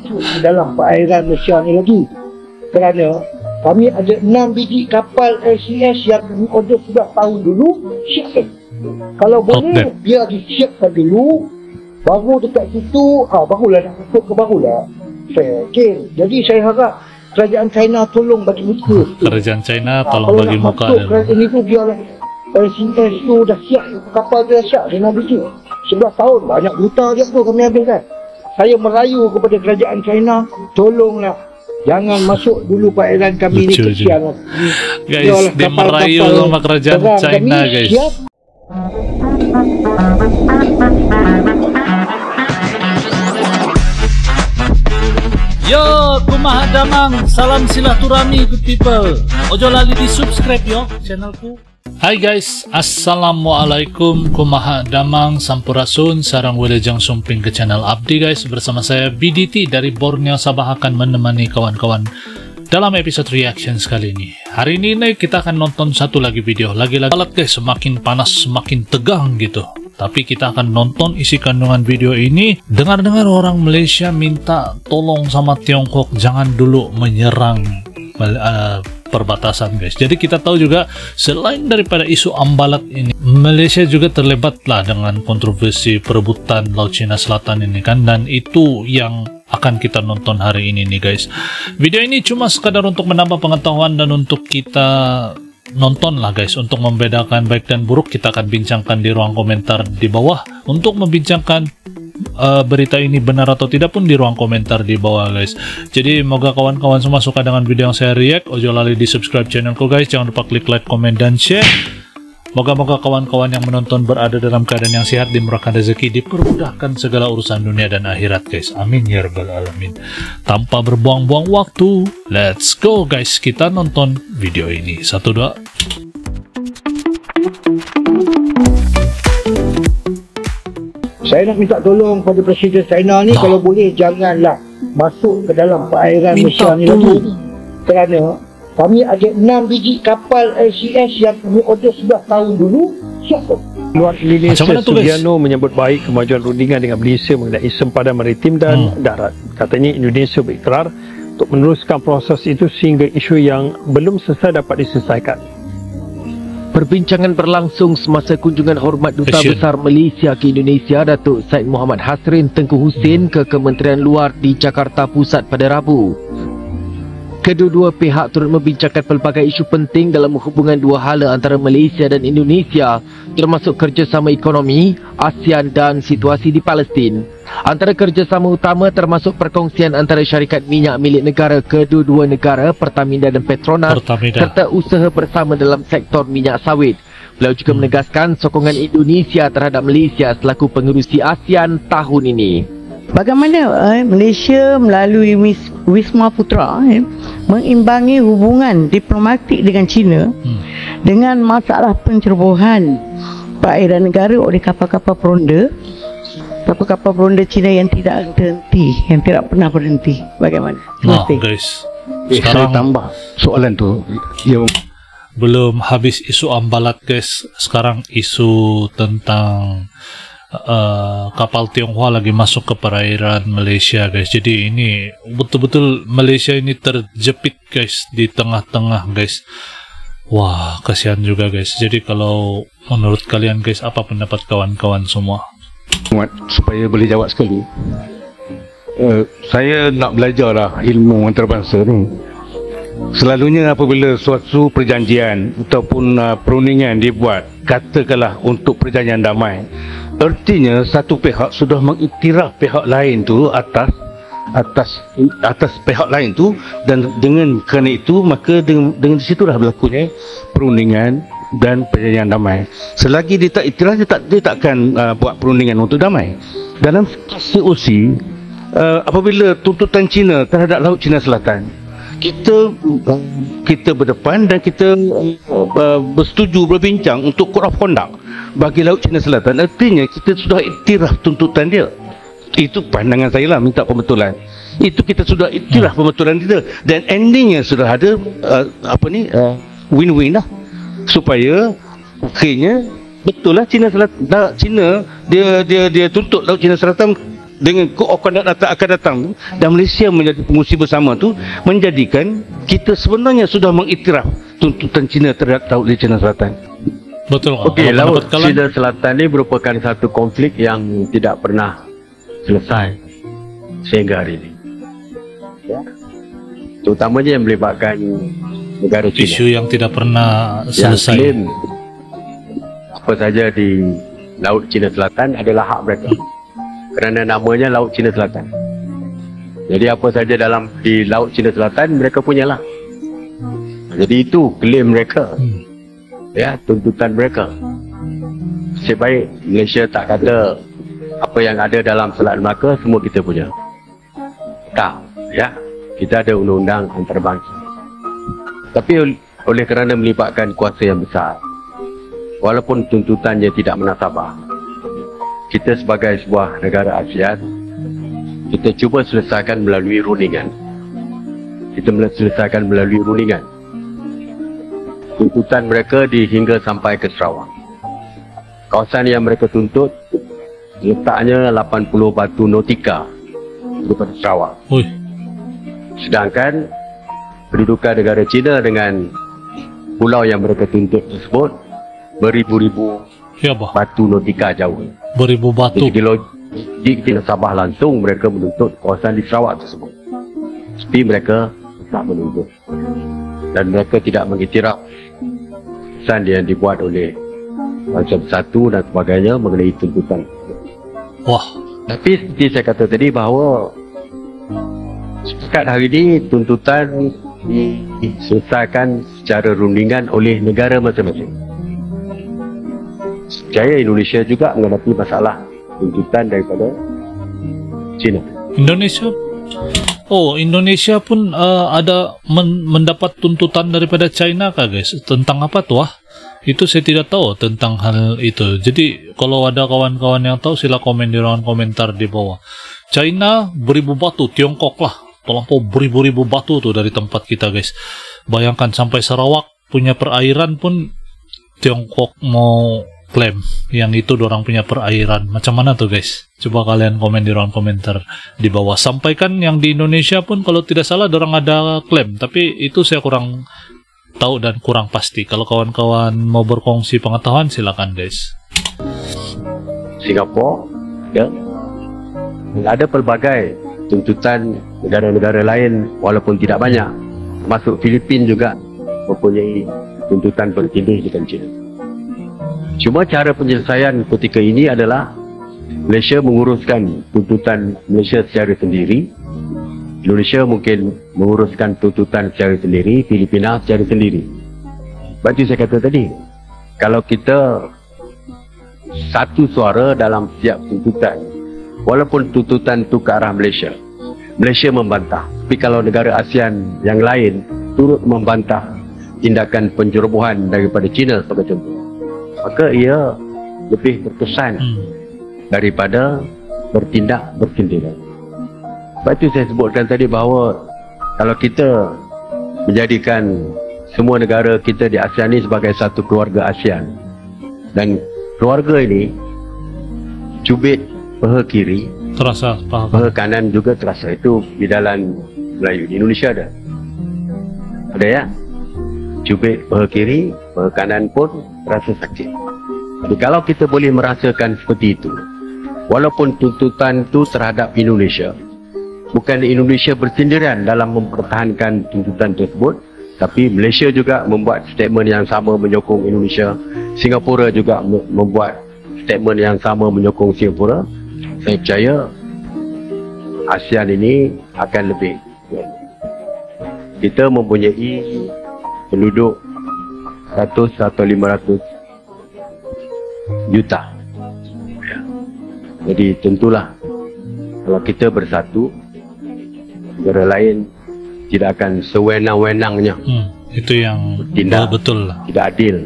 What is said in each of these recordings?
masuk ke dalam perairan Malaysia ni lagi. Kerana kami ada 6 biji kapal LCS yang kami order sudah tahun dulu, siap. Kalau boleh, biar disiapkan dulu, baru dekat situ, barulah nak masuk ke barulah. Okay. Jadi saya harap kerajaan China tolong bagi muka. Kerajaan China tolong bagi muka. Kalau nak masuk kerajaan itu, biarlah LCS tu dah siap, kapal tu dah siap, 6 biji. 11 tahun, banyak juta je tu kami habiskan. Saya merayu kepada kerajaan China, tolonglah. Jangan masuk dulu perairan kami ni kesian. Guys, dia merayu sama kerajaan China, guys. Siap. Yo, kumaha damang, salam silaturahmi good people. Ojo lali di subscribe yo channelku. Hai guys, assalamualaikum, kumaha damang, sampurasun, sarang wilujeng sumping ke channel Abdi guys. Bersama saya BDT dari Borneo Sabah akan menemani kawan-kawan dalam episode reaction kali ini. Hari ini kita akan nonton satu lagi video. Lagi-lagi guys, semakin panas semakin tegang gitu. Tapi kita akan nonton isi kandungan video ini. Dengar-dengar orang Malaysia minta tolong sama Tiongkok jangan dulu menyerang perbatasan guys. Jadi kita tahu juga selain daripada isu ambalat ini, Malaysia juga terlibat lah dengan kontroversi perebutan Laut Cina Selatan ini kan, dan itu yang akan kita nonton hari ini nih guys. Video ini cuma sekadar untuk menambah pengetahuan dan untuk kita nonton lah guys. Untuk membedakan baik dan buruk kita akan bincangkan di ruang komentar di bawah. Untuk membincangkan berita ini benar atau tidak pun di ruang komentar di bawah guys. Jadi moga kawan-kawan semua suka dengan video yang saya react. Ojo lali di subscribe channelku guys. Jangan lupa klik like, komen, dan share. Moga-moga kawan-kawan yang menonton berada dalam keadaan yang sehat, dimurahkan rezeki, dipermudahkan segala urusan dunia dan akhirat guys. Amin ya rabbal alamin. Tanpa berbuang-buang waktu, let's go guys. Kita nonton video ini. 1, 2. Saya nak minta tolong pada Presiden China ni, kalau boleh janganlah masuk ke dalam perairan Malaysia ni lagi. Kerana kami ada 6 biji kapal LCS yang kami order sudah tahun dulu, siap. Luar Indonesia Sugiano menyambut baik kemajuan rundingan dengan Malaysia mengenai sempadan maritim dan darat. Katanya Indonesia berikrar untuk meneruskan proses itu sehingga isu yang belum selesai dapat diselesaikan. Perbincangan berlangsung semasa kunjungan hormat Duta Besar Malaysia ke Indonesia, Datuk Syed Muhammad Hasrin Tengku Husin ke Kementerian Luar di Jakarta Pusat pada Rabu. Kedua-dua pihak turut membincangkan pelbagai isu penting dalam hubungan dua hala antara Malaysia dan Indonesia, termasuk kerjasama ekonomi, ASEAN dan situasi di Palestin. Antara kerjasama utama termasuk perkongsian antara syarikat minyak milik negara kedua-dua negara, Pertamina dan Petronas, serta usaha bersama dalam sektor minyak sawit. Beliau juga menegaskan sokongan Indonesia terhadap Malaysia selaku pengerusi ASEAN tahun ini. Bagaimana Malaysia melalui Wisma Putra mengimbangi hubungan diplomatik dengan China dengan masalah pencerobohan perairan negara oleh kapal-kapal peronda, kapal-kapal peronda China yang tidak berhenti, yang tidak pernah berhenti. Bagaimana? Nah guys, sekarang saya tambah soalan tu yang belum habis isu ambalat guys. Sekarang isu tentang kapal Tionghoa lagi masuk ke perairan Malaysia guys. Jadi ini betul-betul Malaysia ini terjepit guys di tengah-tengah guys. Wah, kasihan juga guys. Jadi kalau menurut kalian guys, apa pendapat kawan-kawan semua? Supaya boleh jawab sekali, saya nak belajar lah ilmu antarabangsa ni. Selalunya apabila suatu perjanjian ataupun perundingan dibuat, katakanlah untuk perjanjian damai, artinya satu pihak sudah mengiktiraf pihak lain tu atas pihak lain tu, dan dengan kerana itu maka dengan disitulah berlakunya perundingan dan perjanjian damai. Selagi dia tak iktiraf, dia tak akan buat perundingan untuk damai. Dalam COC, apabila tuntutan China terhadap Laut Cina Selatan, kita berdepan dan kita bersetuju berbincang untuk Code of Conduct bagi Laut Cina Selatan, artinya kita sudah iktiraf tuntutan dia. Itu pandangan saya lah, minta pembetulan. Itu kita sudah iktiraf pembetulan kita, dan endingnya sudah ada win-win lah, supaya akhirnya betul lah China Selatan, China dia tuntut Laut Cina Selatan dengan kod of conduct akan datang tu, dan Malaysia menjadi pengurusi bersama tu, menjadikan kita sebenarnya sudah mengiktiraf tuntutan China terhadap Laut China Selatan. Betul. Okey, Kalau Laut pendapat kalian, China Selatan ni merupakan satu konflik yang tidak pernah selesai sehingga hari ini. Ya. Terutamanya yang melibatkan negara China. isu yang tidak pernah Yang selesai. klaim apa saja di Laut China Selatan adalah hak mereka. Kerana namanya Laut China Selatan. Jadi apa saja di Laut China Selatan mereka punyalah. Jadi itu klaim mereka. Ya, tuntutan mereka. Sebaik Malaysia tak kata apa yang ada dalam Selat Melaka semua kita punya. Tak, ya. Kita ada undang-undang antarabangsa. Tapi oleh kerana melibatkan kuasa yang besar, walaupun tuntutannya tidak menasabah, kita sebagai sebuah negara ASEAN, kita cuba selesaikan melalui rundingan. Tuntutan mereka hingga sampai ke Sarawak. Kawasan yang mereka tuntut letaknya 80 batu nautika daripada Sarawak. Ui, Sedangkan pendudukan negara China dengan pulau yang mereka tuntut tersebut beribu-ribu ya bah, batu nautika jauh. beribu batu. Jadi logik tidak sabah langsung mereka menuntut kawasan di Sarawak tersebut. Tapi mereka tak menuntut. Dan mereka tidak mengiktiraf keputusan yang dibuat oleh Bangsa Bersatu dan sebagainya mengenai tuntutan. Wah, Tapi seperti saya kata tadi bahawa setakat hari ini tuntutan diselesaikan secara rundingan oleh negara masing-masing. Saya Indonesia juga menghadapi masalah tuntutan daripada China. Indonesia pun ada mendapat tuntutan daripada China kah guys? Tentang apa tuh? Itu saya tidak tahu tentang hal itu. Jadi kalau ada kawan-kawan yang tahu sila komen di ruangan komentar di bawah. China beribu batu, Tiongkok lah terlampau beribu-ribu batu tuh dari tempat kita guys. Bayangkan sampai Sarawak punya perairan pun Tiongkok mau klaim yang itu dorang punya perairan. Macam mana tuh guys? Coba kalian komen di ruang komentar di bawah. Sampaikan yang di Indonesia pun kalau tidak salah dorang ada klaim, tapi itu saya kurang tahu dan kurang pasti. Kalau kawan-kawan mau berkongsi pengetahuan silakan guys. Singapura, ya, ada pelbagai tuntutan negara-negara lain walaupun tidak banyak. Termasuk Filipina juga mempunyai tuntutan bertindih dengan China. Cuma cara penyelesaian ketika ini adalah Malaysia menguruskan tuntutan Malaysia secara sendiri, Indonesia mungkin menguruskan tuntutan secara sendiri, Filipina secara sendiri. Sebab itu saya kata tadi, kalau kita satu suara dalam setiap tuntutan, walaupun tuntutan itu ke arah Malaysia, Malaysia membantah. Tapi kalau negara ASEAN yang lain turut membantah tindakan pencerobohan daripada China sebagai contoh, maka ia lebih berkesan daripada bertindak bersindiran. Sebab itu saya sebutkan tadi bahawa kalau kita menjadikan semua negara kita di ASEAN ini sebagai satu keluarga ASEAN, dan keluarga ini cubit paha kiri, Terasa, paham. paha kanan juga terasa. Itu di dalam Melayu. Di Indonesia ada ya, cubit paha kiri, paha kanan pun terasa sakit. Jadi kalau kita boleh merasakan seperti itu, walaupun tuntutan itu terhadap Indonesia, bukan Indonesia bersindiran dalam mempertahankan tuntutan tersebut, tapi Malaysia juga membuat statement yang sama menyokong Indonesia, Singapura juga membuat statement yang sama menyokong Singapura, saya percaya ASEAN ini akan lebih. Kita mempunyai penduduk 100 atau 500 juta. Ya. Jadi tentulah kalau kita bersatu, negara lain tidak akan sewenang-wenangnya Itu yang tindak betul lah. tidak adil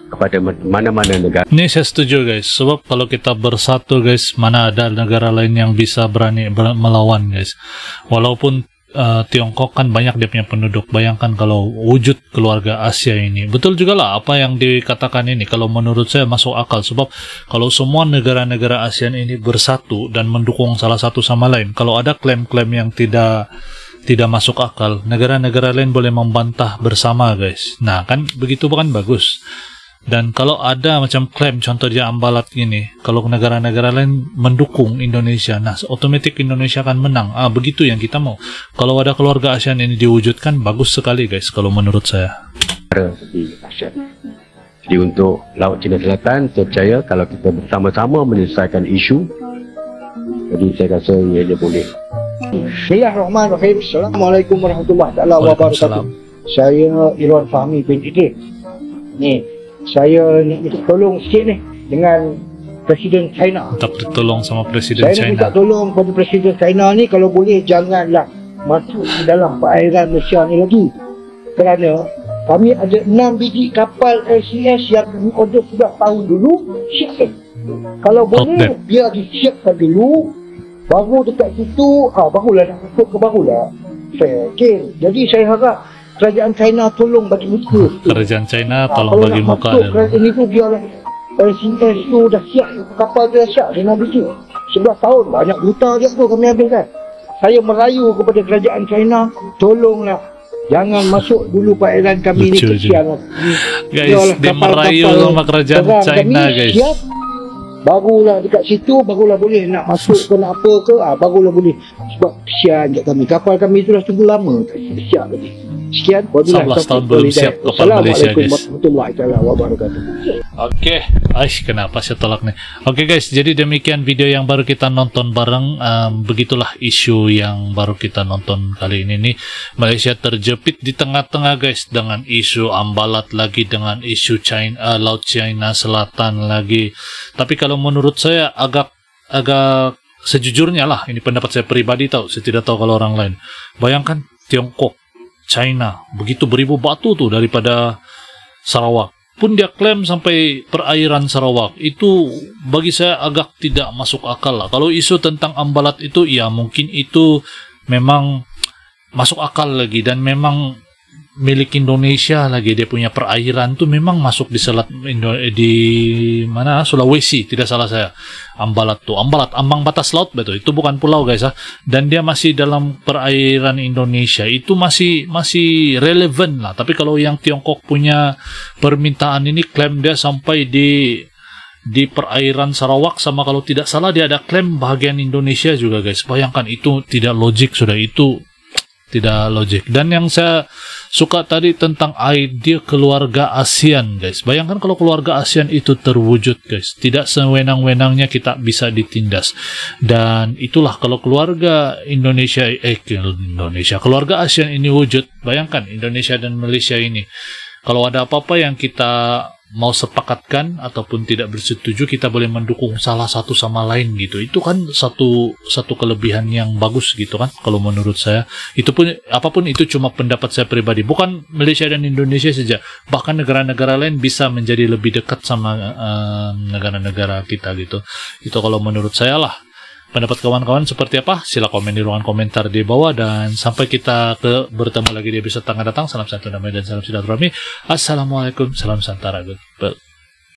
kepada mana-mana negara. Ini saya setuju guys, sebab kalau kita bersatu guys, mana ada negara lain yang bisa berani melawan guys. Walaupun Tiongkok kan banyak dia punya penduduk. Bayangkan kalau wujud keluarga Asia ini. Betul juga lah apa yang dikatakan ini. Kalau menurut saya masuk akal. Sebab kalau semua negara-negara ASEAN ini bersatu dan mendukung salah satu sama lain, kalau ada klaim-klaim yang tidak masuk akal, negara-negara lain boleh membantah bersama, guys. Nah, kan begitu bukan bagus. Dan kalau ada macam klaim, contoh dia Ambalat ini, kalau negara-negara lain mendukung Indonesia, nah otomatis Indonesia akan menang. Begitu yang kita mau. Kalau ada keluarga ASEAN ini diwujudkan, bagus sekali, guys, kalau menurut saya. Di ASEAN. Jadi untuk Laut Cina Selatan, saya percaya kalau kita bersama-sama menyelesaikan isu, jadi saya rasa ia boleh. Bismillahirrahmanirrahim. Assalamualaikum warahmatullahi wabarakatuh. Saya Irwan Fahmi bin Idris. Ni, saya nak minta tolong sikit ni dengan Presiden China. Minta tolong sama Presiden Saya China. nak minta tolong kepada Presiden China ni, kalau boleh janganlah masuk ke dalam perairan Malaysia ni lagi. Kerana kami ada 6 biji kapal LCS yang kami order sudah tahun dulu, siap. Kalau boleh, biar disiapkan dulu, baru dekat situ, barulah nak masuk ke barulah. Saya yakin. Jadi saya harap kerajaan China tolong bagi muka. Kerajaan China tolong bagi muka. Kalau nak masuk kerajaan itu, biarlah LCS tu dah siap, kapal tu dah siap, 6 biji. 11 tahun, banyak juta je tu kami habiskan. Saya merayu kepada kerajaan China, tolonglah jangan masuk dulu perairan kami ni kesian. Guys, dia merayu sama kerajaan China, guys. Siap, barulah dekat situ, barulah boleh nak masuk ke nak apa ke, barulah boleh. Sebab kesian kat kami, kapal kami tu dah tunggu lama, tak siap lagi. Sekian, 11 tahun belum siap kapal Malaysia, guys. Warahmatullahi wabarakatuh. Oke, kenapa saya tolak nih? Oke, guys, jadi demikian video yang baru kita nonton bareng. Begitulah isu yang baru kita nonton kali ini nih. Malaysia terjepit di tengah-tengah, guys, dengan isu Ambalat lagi, dengan isu Laut China Selatan lagi. Tapi kalau menurut saya agak sejujurnya lah, ini pendapat saya pribadi tahu, saya tidak tahu kalau orang lain. Bayangkan Tiongkok, China, begitu beribu batu tuh daripada Sarawak. Pun dia klaim sampai perairan Sarawak. Itu bagi saya agak tidak masuk akal lah. Kalau isu tentang Ambalat itu, ya mungkin itu memang masuk akal lagi. Dan memang milik Indonesia lagi. Dia punya perairan tuh memang masuk di mana, Sulawesi, tidak salah saya. Ambalat tuh, ambang batas laut, betul. Itu bukan pulau, guys. Dan dia masih dalam perairan Indonesia. Itu masih relevan lah. Tapi kalau yang Tiongkok punya permintaan ini, klaim dia sampai di perairan Sarawak, sama kalau tidak salah dia ada klaim bahagian Indonesia juga, guys. Bayangkan, itu tidak logik, sudah itu tidak logik. Dan yang saya suka tadi tentang ide keluarga ASEAN, guys. Bayangkan kalau keluarga ASEAN itu terwujud, guys. Tidak sewenang-wenangnya kita bisa ditindas. Dan itulah kalau keluarga keluarga ASEAN ini wujud. Bayangkan Indonesia dan Malaysia ini. Kalau ada apa-apa yang kita mau sepakatkan ataupun tidak bersetuju, kita boleh mendukung salah satu sama lain gitu. Itu kan satu kelebihan yang bagus gitu kan, kalau menurut saya. Itu pun apapun itu cuma pendapat saya pribadi, bukan Malaysia dan Indonesia saja, bahkan negara-negara lain bisa menjadi lebih dekat sama negara-negara kita gitu. Itu kalau menurut saya lah. Pendapat kawan-kawan seperti apa? Sila komen di ruangan komentar di bawah. Dan sampai kita bertemu lagi di episode tengah datang. Salam satu damai dan salam silaturahmi. Assalamualaikum, salam Santara. Good.